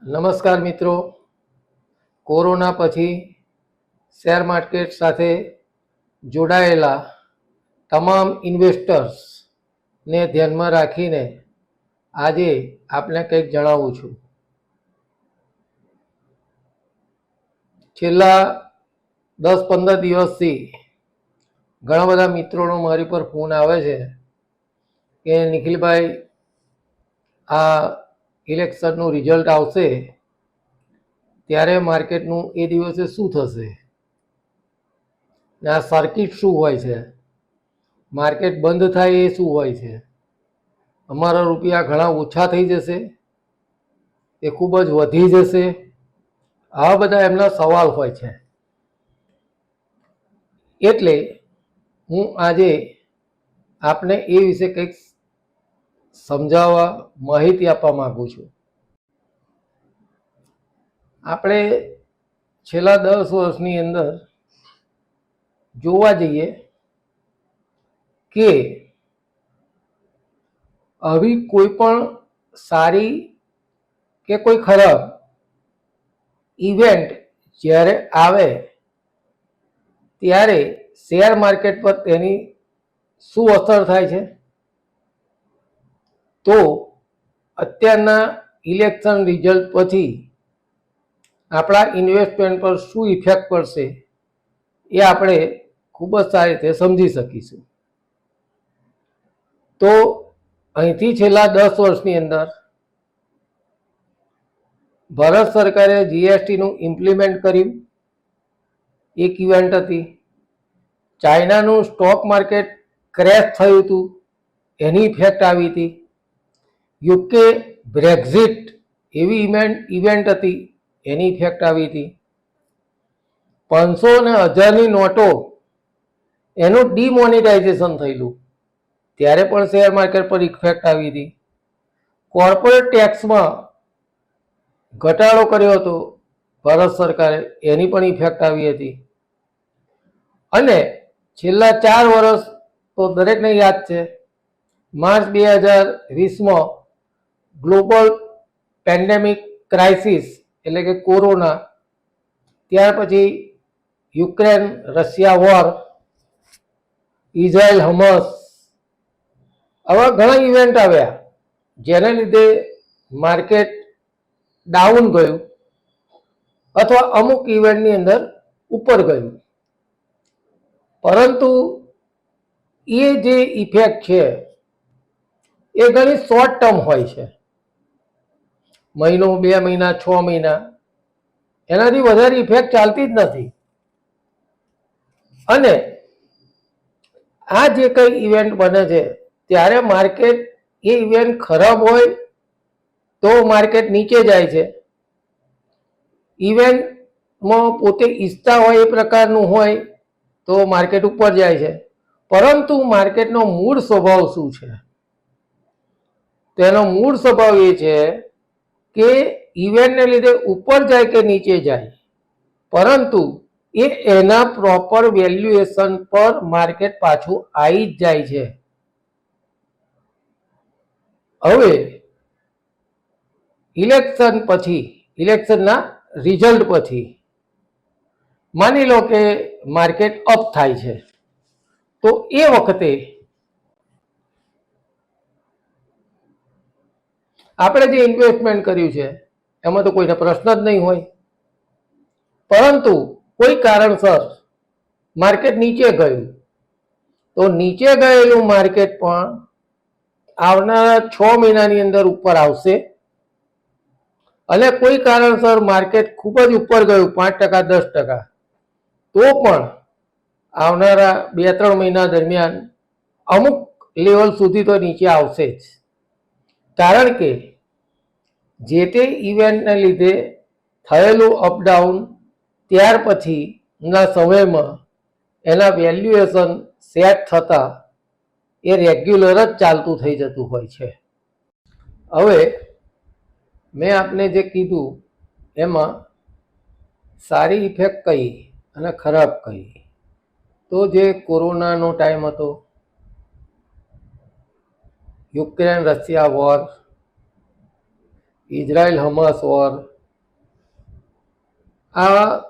નમસ્કાર મિત્રો, કોરોના પછી શેર માર્કેટ સાથે જોડાયેલા તમામ ઇન્વેસ્ટર્સને ધ્યાનમાં રાખીને આજે આપને કંઈક જણાવું છું. છેલ્લા 10-15 દિવસથી ઘણા બધા મિત્રોનો મારી પર ફોન આવે છે કે નિખિલભાઈ, આ ઇલેક્શનનું રિઝલ્ટ આવશે ત્યારે માર્કેટનું એ દિવસે શું થશે ને આ સર્કિટ શું હોય છે, માર્કેટ બંધ થાય એ શું હોય છે, અમારા રૂપિયા ઘણા ઓછા થઈ જશે, એ ખૂબ જ વધી જશે. આવા બધા એમના સવાલ હોય છે. એટલે હું આજે આપને એ વિશે કંઈક સમજાવવા, માહિતી આપવા માંગુ છું. આપણે છેલ્લા 10 વર્ષની અંદર જોવા જઈએ કે આવી કોઈ પણ સારી કે કોઈ ખરાબ ઇવેન્ટ જ્યારે આવે ત્યારે શેર માર્કેટ પર તેની શું અસર થાય છે, તો અત્યારના ઇલેક્શન રિઝલ્ટ પછી આપણા ઇન્વેસ્ટમેન્ટ પર શું ઇફેક્ટ પડશે એ આપણે ખૂબ જ સારી રીતે સમજી શકીશું. તો અહીંથી છેલ્લા 10 વર્ષની અંદર ભારત સરકારે જીએસટીનું ઇમ્પ્લિમેન્ટ કર્યું, એક ઇવેન્ટ હતી. ચાઇનાનું સ્ટોક માર્કેટ ક્રેશ થયું હતું, એની ઇફેક્ટ આવી હતી. યુકે બ્રેક્ઝિટ એવી ઇવેન્ટ હતી, એની ઇફેક્ટ આવી હતી. 500 અને 1000ની નોટો એનું ડિમોનેટાઇઝેશન થયેલું, ત્યારે પણ શેર માર્કેટ પર ઇફેક્ટ આવી હતી. કોર્પોરેટ ટેક્સમાં ઘટાડો કર્યો હતો ભારત સરકારે, એની પણ ઇફેક્ટ આવી હતી. અને છેલ્લા 4 વર્ષ તો દરેકને યાદ છે, માર્ચ 2020માં ગ્લોબલ પેન્ડેમિક ક્રાઇસિસ એટલે કે કોરોના, ત્યાર પછી યુક્રેન રશિયા વોર, ઇઝરાયલ હમસ, આવા ઘણા ઇવેન્ટ આવ્યા જેને લીધે માર્કેટ ડાઉન ગયું અથવા અમુક ઇવેન્ટની અંદર ઉપર ગયું. પરંતુ એ જે ઇફેક્ટ છે એ ઘણી શોર્ટ ટર્મ હોય છે, મહિનો, 2 મહિના, 6 મહિના, એનાથી વધારે ઇફેક્ટ ચાલતી જ નથી. અને આ જે કંઈ ઇવેન્ટ બને છે ત્યારે માર્કેટ, એ ઇવેન્ટ ખરાબ હોય તો માર્કેટ નીચે જાય છે, ઇવેન્ટમાં પોતે ઈચ્છતા હોય એ પ્રકારનું હોય તો માર્કેટ ઉપર જાય છે. પરંતુ માર્કેટનો મૂળ સ્વભાવ શું છે? તેનો મૂળ સ્વભાવ એ છે કે ઇવેન્ટને લીધે ઉપર જાય કે નીચે જાય, પરંતુ એના પ્રોપર વેલ્યુએશન પર માર્કેટ પાછું આવી જ જાય છે. હવે ઇલેક્શન પછી, ઇલેક્શનના રિઝલ્ટ પછી માની લો કે માર્કેટ અપ થાય છે, તો એ વખતે આપણે જે ઇન્વેસ્ટમેન્ટ કર્યું છે એમાં તો કોઈને પ્રશ્ન જ નહીં હોય. પરંતુ કોઈ કારણસર માર્કેટ નીચે ગયું, તો નીચે ગયેલું માર્કેટ પણ આવનારા 6 મહિનાની અંદર ઉપર આવશે. અને કોઈ કારણસર માર્કેટ ખૂબ જ ઉપર ગયું, 5%, 10%, તો પણ આવનારા 2-3 મહિના દરમિયાન અમુક લેવલ સુધી તો નીચે આવશે જ. કારણ કે જે તે ઇવેન્ટને લીધે થયેલું અપડાઉન ત્યાર પછીના સમયમાં એના વેલ્યુએશન સેટ થતાં એ રેગ્યુલર જ ચાલતું થઈ જતું હોય છે. હવે મેં આપને જે કીધું એમાં સારી ઇફેક્ટ કઈ અને ખરાબ કઈ, તો જે કોરોનાનો ટાઈમ હતો, Ukraine Russia war, Israel Hamas war, આ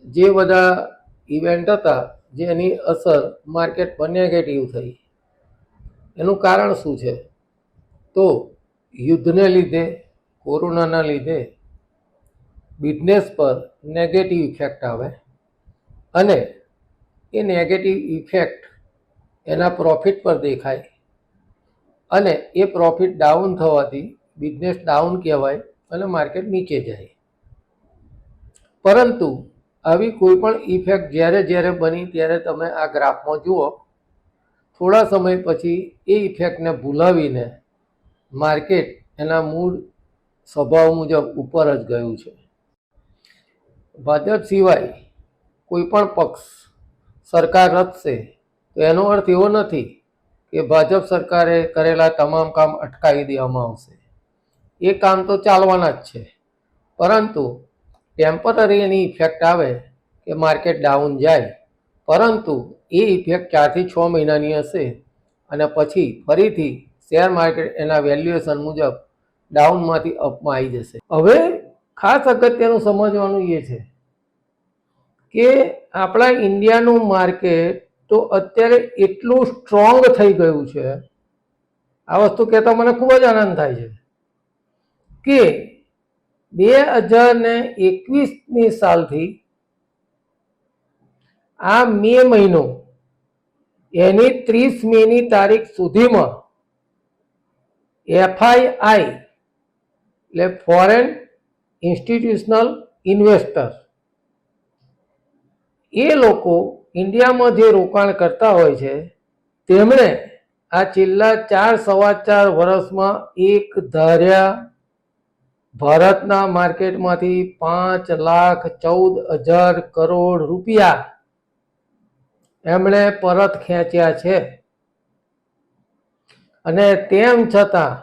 જે બધા ઇવેન્ટ હતા જેની અસર માર્કેટ પર નેગેટિવ થઈ, એનું કારણ શું છે? તો યુદ્ધને લીધે, કોરોનાના લીધે બિઝનેસ પર નેગેટિવ ઇફેક્ટ આવે અને એ નેગેટિવ ઇફેક્ટ એના પ્રોફિટ પર દેખાય અને એ પ્રોફિટ ડાઉન થવાથી બિઝનેસ ડાઉન કહેવાય અને માર્કેટ નીચે જાય. પરંતુ આવી કોઈ પણ ઇફેક્ટ જ્યારે જ્યારે બની ત્યારે તમે આ ગ્રાફમાં જુઓ, થોડા સમય પછી એ ઇફેક્ટને ભૂલાવીને માર્કેટ એના મૂળ સ્વભાવ મુજબ ઉપર જ ગયું છે. ભાજપ સિવાય કોઈ પણ પક્ષ સરકાર રચશે તો એનો અર્થ એવો નથી કે ભાજપ સરકારે કરેલા તમામ કામ અટકાવી દેવામાં આવશે. એ કામ તો ચાલવાના જ છે, પરંતુ ટેમ્પરરી એની ઇફેક્ટ આવે કે માર્કેટ ડાઉન જાય, પરંતુ એ ઇફેક્ટ 4 થી 6 મહિનાની હશે અને પછી ફરીથી શેર માર્કેટ એના વેલ્યુએશન મુજબ ડાઉનમાંથી અપમાં આવી જશે. હવે ખાસ અગત્યનું સમજવાનું એ છે કે આપણા ઇન્ડિયાનું માર્કેટ તો અત્યારે એટલું સ્ટ્રોંગ થઈ ગયું છે, આ વસ્તુ કહેતા મને ખૂબ જ આનંદ થાય છે કે 2021ની સાલથી આ મે મહિનો એની 30 મેની તારીખ સુધીમાં FII એટલે ફોરેન ઇન્સ્ટિટ્યુશનલ ઇન્વેસ્ટર, એ લોકો ઇન્ડિયામાં જે રોકાણ કરતા હોય છે તેમણે આ છેલ્લા 4-4.25 વર્ષમાં એક ધાર્યા ભારતના માર્કેટમાંથી 5,14,000 કરોડ રૂપિયા એમણે પરત ખેંચ્યા છે. અને તેમ છતાં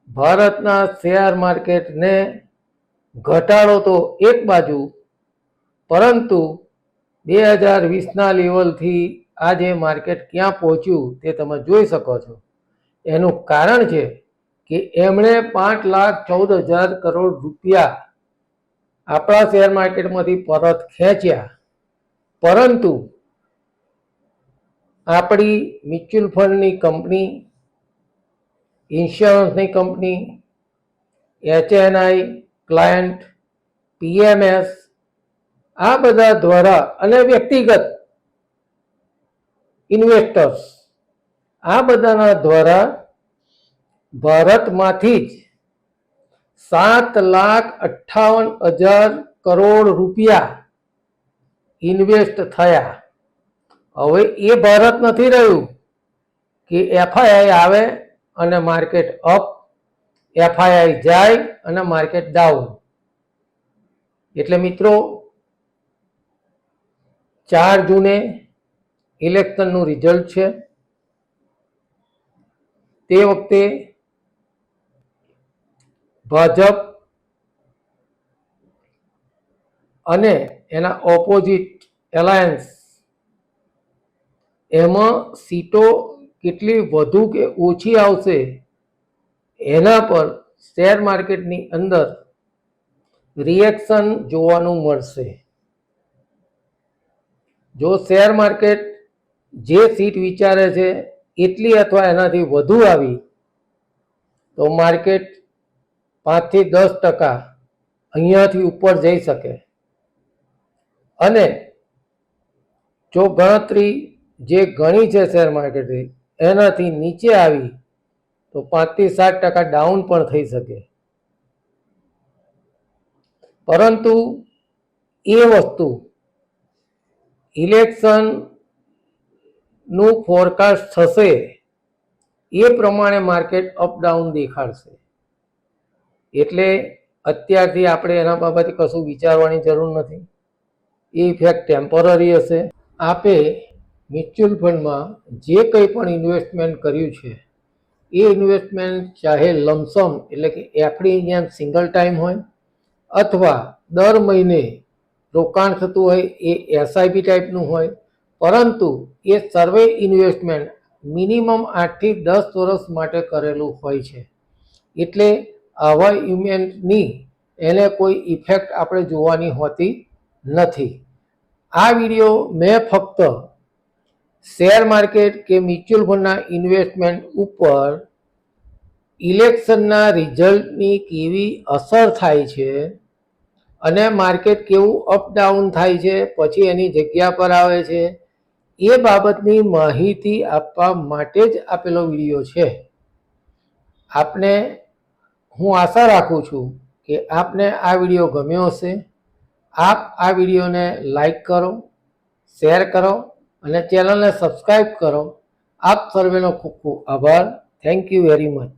ભારતના શેર માર્કેટને ઘટાડો તો એક બાજુ, પરંતુ 2020ના લેવલથી આજે માર્કેટ ક્યાં પહોંચ્યું તે તમે જોઈ શકો છો. એનું કારણ છે કે એમણે 5,14,000 કરોડ રૂપિયા આપણા શેર માર્કેટમાંથી પરત ખેંચ્યા, પરંતુ આપણી મ્યુચ્યુઅલ ફંડની કંપની, ઇન્સ્યોરન્સની કંપની, HNI ક્લાયન્ટ, PMS આ બધા દ્વારા અને વ્યક્તિગત ઇન્વેસ્ટર્સ આ બધાના દ્વારા ભારતમાંથી જ 7,58,000 કરોડ રૂપિયા ઇન્વેસ્ટ થયા. હવે એ ભારત નથી રહ્યું કે FII આવે અને માર્કેટ અપ, FII જાય અને માર્કેટ ડાઉન. એટલે મિત્રો 4 જૂને ઇલેક્શનનું રિઝલ્ટ છે. તે વખતે ભાજપ અને એના ઓપોઝિટ એલાયન્સ એમાં સીટો કેટલી વધુ કે ઓછી આવશે એના પર શેર માર્કેટની અંદર રિએક્શન જોવાનું મળશે. જો શેર માર્કેટ જે સીટ વિચારે છે એટલી અથવા એનાથી વધુ આવી તો માર્કેટ 5 થી 10% અહીંયાથી ઉપર જઈ શકે, અને જો ગણતરી જે ગણી છે શેર માર્કેટે એનાથી નીચે આવી તો 5 થી 7% ડાઉન પણ થઈ શકે. પરંતુ એ વસ્તુ ઇલેક્શનનું ફોરકાસ્ટ થશે એ પ્રમાણે માર્કેટ અપડાઉન દેખાડશે. એટલે અત્યારથી આપણે એના બાબતે કશું વિચારવાની જરૂર નથી. એ ઇફેક્ટ ટેમ્પરરી હશે. આપે મ્યુચ્યુઅલ ફંડમાં જે કંઈ પણ ઇન્વેસ્ટમેન્ટ કર્યું છે એ ઇન્વેસ્ટમેન્ટ ચાહે લમસમ એટલે કે એફડી જેમ સિંગલ ટાઈમ હોય અથવા દર મહિને રોકાણ થતું હોય એ SIP ટાઈપનું હોય, પરંતુ એ સર્વે ઇન્વેસ્ટમેન્ટ મિનિમમ 8 થી 10 વર્ષ માટે કરેલું હોય છે. એટલે આવા ઇવેન્ટની એને કોઈ ઇફેક્ટ આપણે જોવાની હોતી નથી. આ વિડીયો મેં ફક્ત શેર માર્કેટ કે મ્યુચ્યુઅલ ફંડના ઇન્વેસ્ટમેન્ટ ઉપર ઇલેક્શનના રિઝલ્ટની કેવી અસર થાય છે અને માર્કેટ કેવું અપડાઉન થાય છે, પછી એની જગ્યા પર આવે છે, એ બાબતની માહિતી આપવા માટે જ આપેલો વિડીયો છે. આપને હું આશા રાખું છું કે આપને આ વિડીયો ગમ્યો હશે. આપ આ વિડીયોને લાઈક કરો, શેર કરો અને ચેનલને સબસ્ક્રાઈબ કરો. આપ સર્વેનો ખૂબ ખૂબ આભાર. Thank you very much.